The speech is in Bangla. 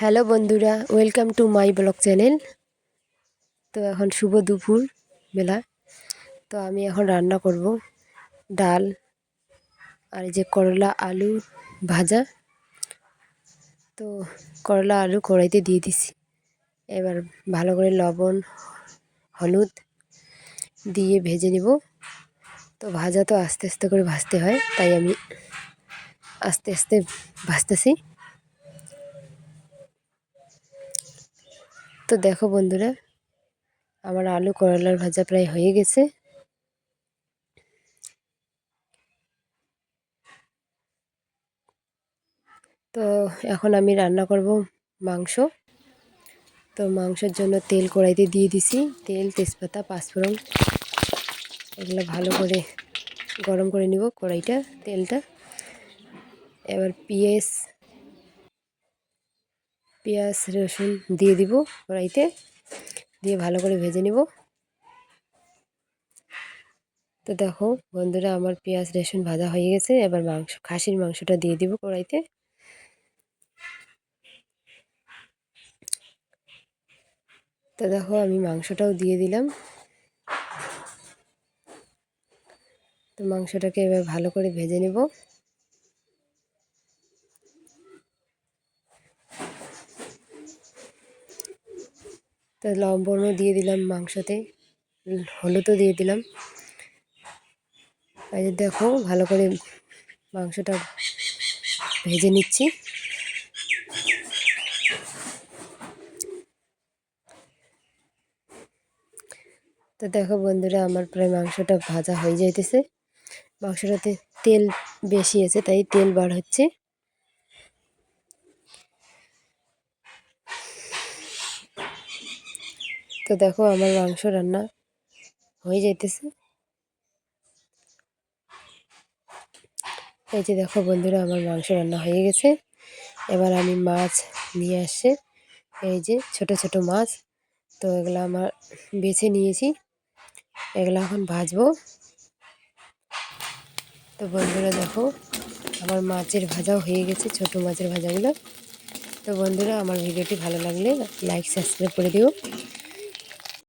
হ্যালো বন্ধুরা, welcome to my blog channel. তো এখন শুভ দুপুর বেলা। তো আমি এখন রান্না করব ডাল আর এই যে করলা আলু ভাজা। তো করলা আলু কড়াইতে দিয়ে দিছি। এবার ভালো করে লবণ হলুদ দিয়ে ভেজে নিব। তো ভাজা তো আস্তে আস্তে করে ভাজতে হয়, তাই আমি আস্তে আস্তে ভাজতেছি। তো দেখো বন্ধুরা, আমার আলু করলার ভাজা প্রায় হয়ে গেছে। তো এখন আমি রান্না করব মাংস। তো মাংসের জন্য তেল কড়াইতে দিয়ে দিছি। তেল, তেজপাতা, পাঁচফোড়ন এগুলো ভালো করে গরম করে নিব তেলটা। এবার পেঁয়াজ রসুন দিয়ে দিব কড়াইতে, দিয়ে ভালো করে ভেজে নিব। তো দেখো বন্ধুরা, আমার পেঁয়াজ রসুন ভাজা হয়ে গেছে। এবার খাসির মাংসটা দিয়ে দিব কড়াইতে। তো দেখো আমি মাংসটাও দিয়ে দিলাম। তো মাংসটাকে এবার ভালো করে ভেজে নেব। তো লবণও দিয়ে দিলাম মাংসতে, হলুদও দিয়ে দিলাম। এই যে দেখো ভালো করে মাংসটা ভেজে নিচ্ছি। তো দেখো বন্ধুরা, আমার প্রায় মাংসটা ভাজা হয়ে যাইতেছে। মাংসটাতে তেল বেশি আছে, তাই তেল বার হচ্ছে। তো দেখো আমার মাংস রান্না হয়ে যাইতেছে। এই যে দেখো বন্ধুরা, আমার মাংস রান্না হয়ে গেছে। এবার আমি মাছ নিয়ে আসছে, এই যে ছোট ছোট মাছ। তো এগুলো আমার বেছে নিয়েছি, এগুলো এখন ভাজবো। তো বন্ধুরা দেখো, আমার মাছের ভাজাও হয়ে গেছে, ছোট মাছের ভাজাগুলো। তো বন্ধুরা, আমার ভিডিওটি ভালো লাগলে লাইক সাবস্ক্রাইব করে দিও।